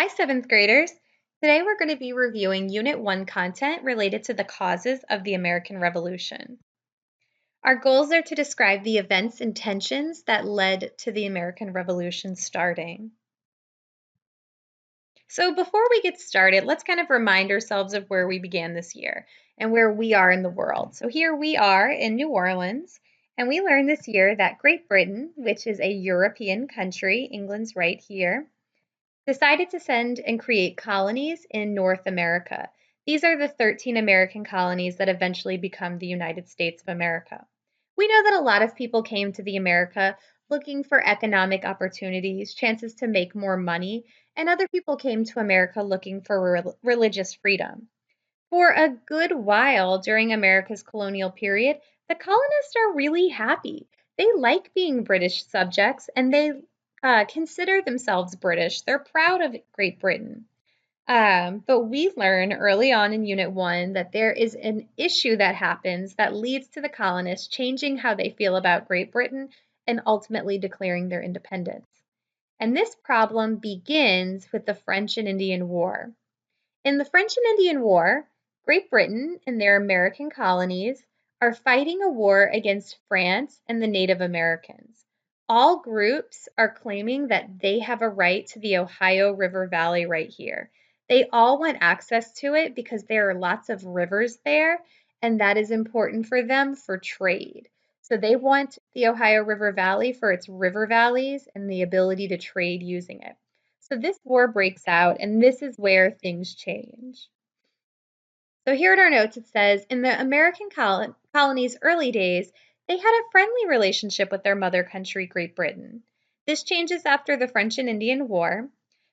Hi, seventh graders. Today we're going to be reviewing Unit 1 content related to the causes of the American Revolution. Our goals are to describe the events and tensions that led to the American Revolution starting. So before we get started, let's kind of remind ourselves of where we began this year and where we are in the world. So here we are in New Orleans, and we learned this year that Great Britain, which is a European country, England's right here, decided to send and create colonies in North America. These are the 13 American colonies that eventually become the United States of America. We know that a lot of people came to the America looking for economic opportunities, chances to make more money, and other people came to America looking for religious freedom. For a good while during America's colonial period, the colonists are really happy. They like being British subjects and they consider themselves British. They're proud of Great Britain. But we learn early on in Unit 1 that there is an issue that happens that leads to the colonists changing how they feel about Great Britain and ultimately declaring their independence. And this problem begins with the French and Indian War. In the French and Indian War, Great Britain and their American colonies are fighting a war against France and the Native Americans. All groups are claiming that they have a right to the Ohio River Valley right here. They all want access to it because there are lots of rivers there, and that is important for them for trade. So they want the Ohio River Valley for its river valleys and the ability to trade using it. So this war breaks out, and this is where things change. So here at our notes, it says, in the American colonies' early days, they had a friendly relationship with their mother country, Great Britain. This changes after the French and Indian War.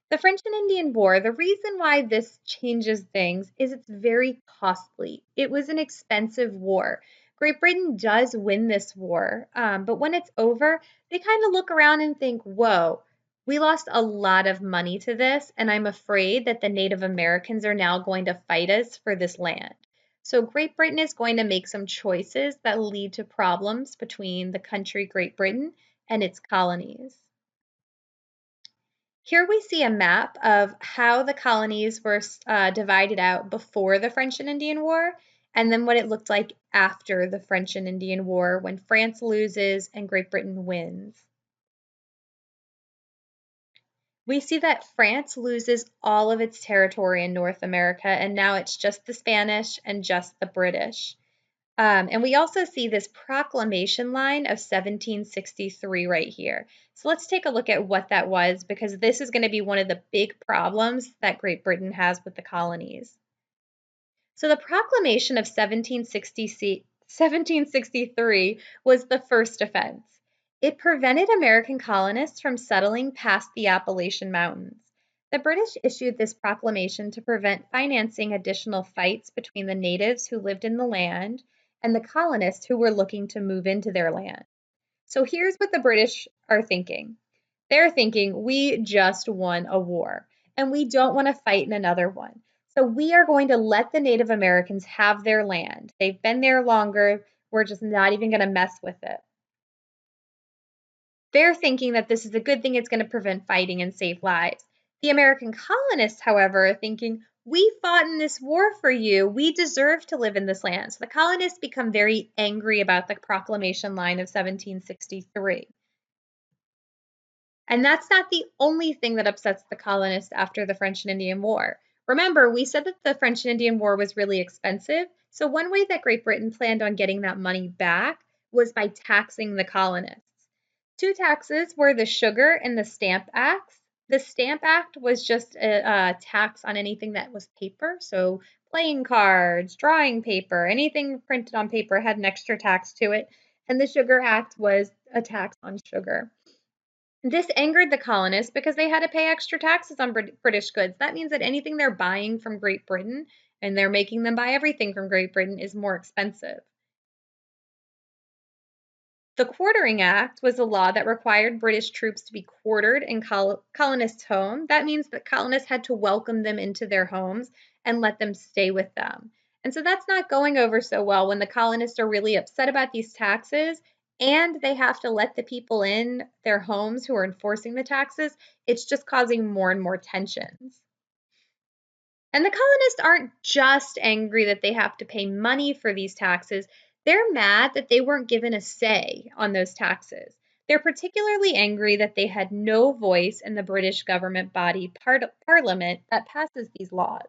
The French and Indian War, the reason why this changes things is it's very costly. It was an expensive war. Great Britain does win this war, but when it's over, they kind of look around and think, whoa, we lost a lot of money to this, and I'm afraid that the Native Americans are now going to fight us for this land. So Great Britain is going to make some choices that lead to problems between the country Great Britain and its colonies. Here we see a map of how the colonies were divided out before the French and Indian War, and then what it looked like after the French and Indian War when France loses and Great Britain wins. We see that France loses all of its territory in North America, and now it's just the Spanish and just the British. And we also see this proclamation line of 1763 right here. So let's take a look at what that was, because this is going to be one of the big problems that Great Britain has with the colonies. So the proclamation of 1763 was the first offense. It prevented American colonists from settling past the Appalachian Mountains. The British issued this proclamation to prevent financing additional fights between the natives who lived in the land and the colonists who were looking to move into their land. So here's what the British are thinking. They're thinking, we just won a war, and we don't want to fight in another one. So we are going to let the Native Americans have their land. They've been there longer. We're just not even going to mess with it. They're thinking that this is a good thing. It's going to prevent fighting and save lives. The American colonists, however, are thinking, we fought in this war for you. We deserve to live in this land. So the colonists become very angry about the proclamation line of 1763. And that's not the only thing that upsets the colonists after the French and Indian War. Remember, we said that the French and Indian War was really expensive. So one way that Great Britain planned on getting that money back was by taxing the colonists. Two taxes were the Sugar and the Stamp Acts. The Stamp Act was just a tax on anything that was paper. So playing cards, drawing paper, anything printed on paper had an extra tax to it. And the Sugar Act was a tax on sugar. This angered the colonists because they had to pay extra taxes on British goods. That means that anything they're buying from Great Britain, and they're making them buy everything from Great Britain, is more expensive. The Quartering Act was a law that required British troops to be quartered in colonists' homes. That means that colonists had to welcome them into their homes and let them stay with them. And so that's not going over so well when the colonists are really upset about these taxes and they have to let the people in their homes who are enforcing the taxes, it's just causing more and more tensions. And the colonists aren't just angry that they have to pay money for these taxes, they're mad that they weren't given a say on those taxes. They're particularly angry that they had no voice in the British government body Parliament that passes these laws.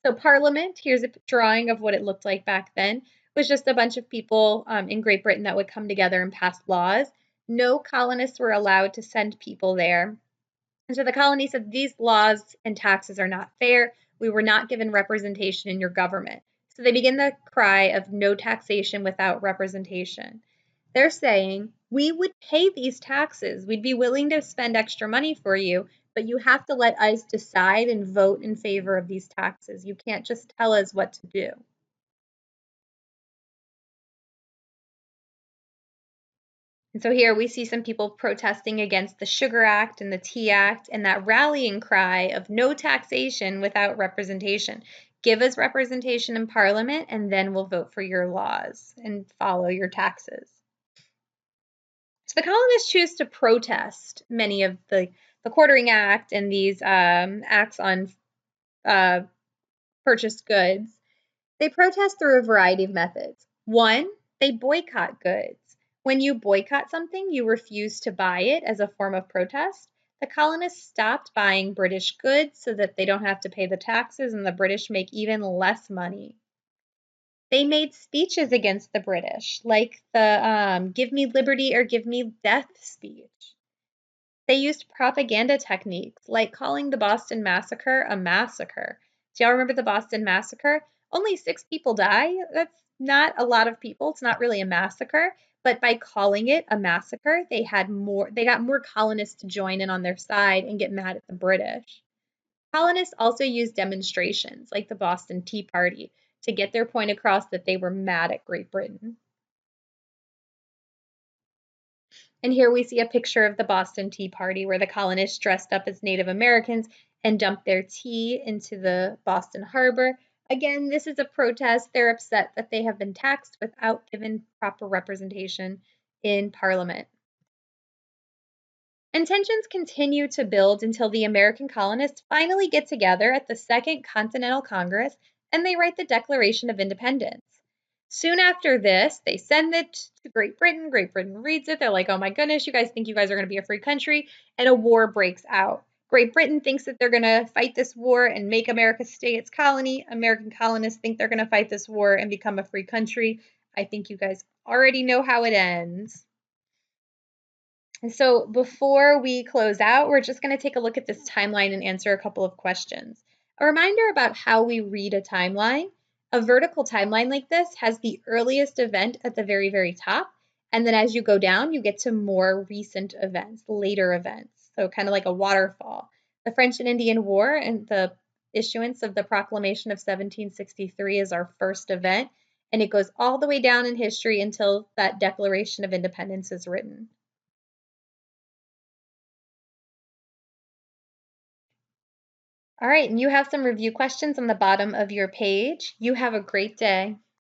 So, Parliament, here's a drawing of what it looked like back then, was just a bunch of people in Great Britain that would come together and pass laws. No colonists were allowed to send people there. And so the colony said these laws and taxes are not fair. We were not given representation in your government. So they begin the cry of no taxation without representation. They're saying, we would pay these taxes. We'd be willing to spend extra money for you, but you have to let us decide and vote in favor of these taxes. You can't just tell us what to do. And so here we see some people protesting against the Sugar Act and the Tea Act and that rallying cry of no taxation without representation. Give us representation in Parliament and then we'll vote for your laws and follow your taxes. So the colonists choose to protest many of the Quartering Act and these acts on purchased goods. They protest through a variety of methods. One, they boycott goods. When you boycott something, you refuse to buy it as a form of protest. The colonists stopped buying British goods so that they don't have to pay the taxes and the British make even less money. They made speeches against the British, like the give me liberty or give me death speech. They used propaganda techniques like calling the Boston Massacre a massacre. Do y'all remember the Boston Massacre? Only 6 people die. That's not a lot of people. It's not really a massacre. But by calling it a massacre, they got more colonists to join in on their side and get mad at the British. Colonists also used demonstrations like the Boston Tea Party to get their point across that they were mad at Great Britain. And here we see a picture of the Boston Tea Party where the colonists dressed up as Native Americans and dumped their tea into the Boston Harbor. Again, this is a protest. They're upset that they have been taxed without given proper representation in Parliament. And tensions continue to build until the American colonists finally get together at the Second Continental Congress and they write the Declaration of Independence. Soon after this, they send it to Great Britain. Great Britain reads it. They're like, oh my goodness, you guys think you guys are going to be a free country. And a war breaks out. Great Britain thinks that they're going to fight this war and make America stay its colony. American colonists think they're going to fight this war and become a free country. I think you guys already know how it ends. And so before we close out, we're just going to take a look at this timeline and answer a couple of questions. A reminder about how we read a timeline. A vertical timeline like this has the earliest event at the very, very top. And then as you go down, you get to more recent events, later events. So kind of like a waterfall. The French and Indian War and the issuance of the Proclamation of 1763 is our first event. And it goes all the way down in history until that Declaration of Independence is written. All right, and you have some review questions on the bottom of your page. You have a great day.